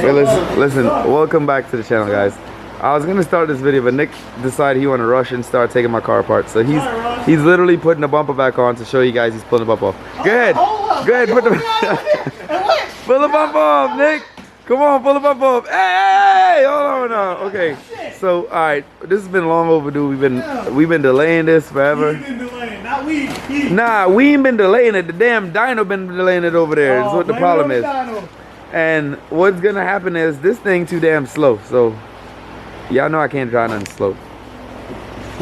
Hey, listen, welcome back to the channel, guys. I was gonna start this video, but Nick decided he wanted to rush and start taking my car apart. So he's literally putting the bumper back on to show you guys he's pulling the bumper off. Go ahead, put the pull the bumper off, Nick. Come on, pull the bumper off. Hey, hold on now. Okay, so all right, this has been long overdue. We've been delaying this forever. He's been delaying, not we. Nah, we ain't been delaying it. The damn dyno been delaying it over there. That's what the problem is. And what's gonna happen is this thing too damn slow. So y'all know I can't drive nothing slow.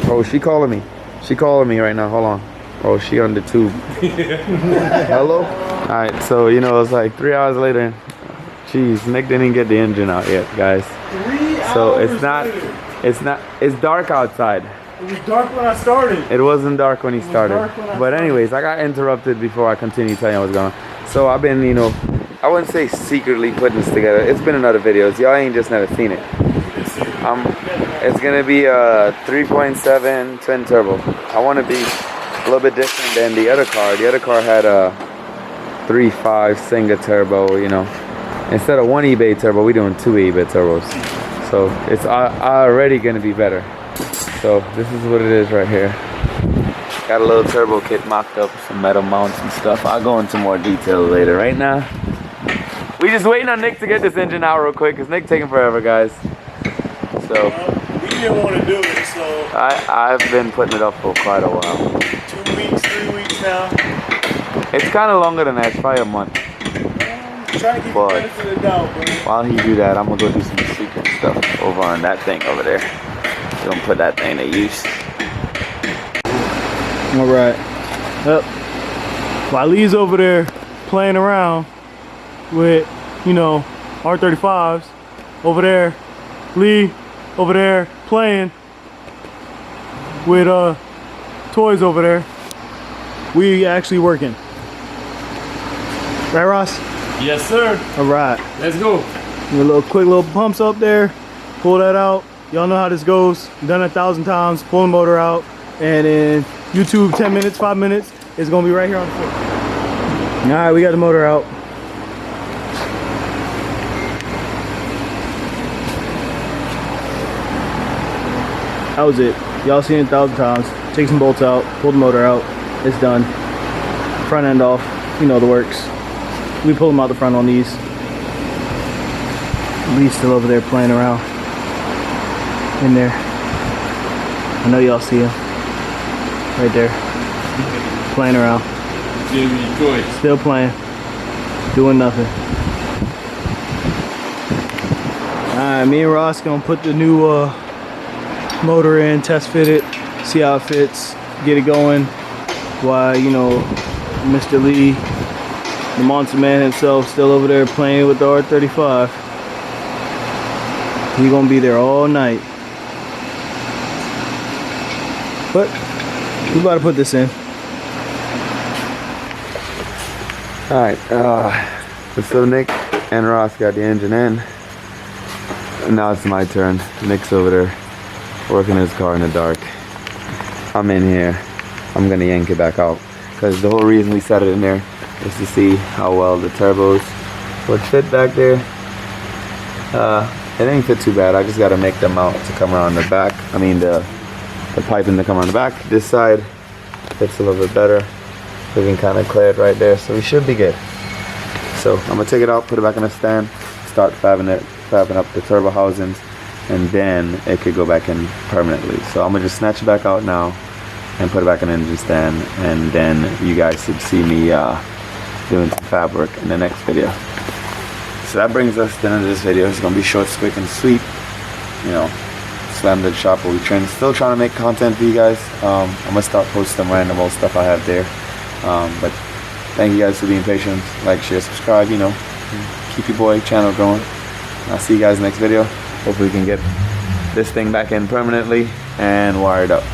Oh, she calling me. She calling me right now. Hold on. Oh, she on the tube. Hello? All right, so you know it's like 3 hours later. Jeez, Nick didn't get the engine out yet, guys. 3 hours so later. It's dark outside. It was dark when I started. It wasn't dark when he started. But anyways, I got interrupted before I continued telling you what's going on. So I've been, you know, I wouldn't say secretly putting this together. It's been in other videos. Y'all ain't just never seen it. It's gonna be a 3.7 twin turbo. I want to be a little bit different than the other car. The other car had a 3.5 single turbo, you know. Instead of one eBay turbo, we're doing two eBay turbos. So it's already gonna be better. So this is what it is right here. Got a little turbo kit mocked up, some metal mounts and stuff. I'll go into more detail later. Right now, we just waiting on Nick to get this engine out real quick, because Nick taking forever, guys. So we didn't want to do it, so I've been putting it up for quite a while. 2 weeks, 3 weeks now. It's kind of longer than that. It's probably a month. Trying to keep the benefit of the doubt, but while he do that, I'm gonna go do some secret stuff over on that thing over there. Gonna put that thing to use. all right. Yep. While Lee's over there playing around with, you know, R35s, over there, Lee over there playing with toys over there, we actually working. Right, Ross? Yes, sir. All right. Let's go. Quick little pumps up there. Pull that out. Y'all know how this goes. Done 1,000 times. Pull the motor out, and in YouTube 10 minutes, 5 minutes, it's gonna be right here on the floor. All right, we got the motor out. That was it. Y'all seen it 1,000 times. Take some bolts out. Pull the motor out. It's done. Front end off. You know the works. We pull them out the front on these. Lee's still over there playing around in there. I know y'all see him right there playing around. Still playing, doing nothing. Alright, me and Ross gonna put the new motor in, test fit it, see how it fits, get it going, while, you know, Mr. Lee, the monster man himself, still over there playing with the R35. He gonna be there all night. But we about to put this in. All right. So Nick and Ross got the engine in, and now it's my turn. Nick's over there working his car in the dark. I'm in here. I'm gonna yank it back out, because the whole reason we set it in there is to see how well the turbos would fit back there. It ain't fit too bad. I just got to make them out to come around the back. I mean the piping to come around the back. This side fits a little bit better. We can kind of clear it right there, so we should be good. So I'm gonna take it out, put it back in the stand, start fabbing up the turbo housings, and then it could go back in permanently. So I'm gonna just snatch it back out now and put it back in the engine stand, and then you guys should see me doing some fab work in the next video. So that brings us to the end of this video. It's gonna be short, quick, and sweet. You know, slam the shop where we train. Still trying to make content for you guys. I'm gonna start posting random old stuff I have there. But thank you guys for being patient. Like, share, subscribe. You know, keep your boy channel going. I'll see you guys next video. Hopefully we can get this thing back in permanently and wired up.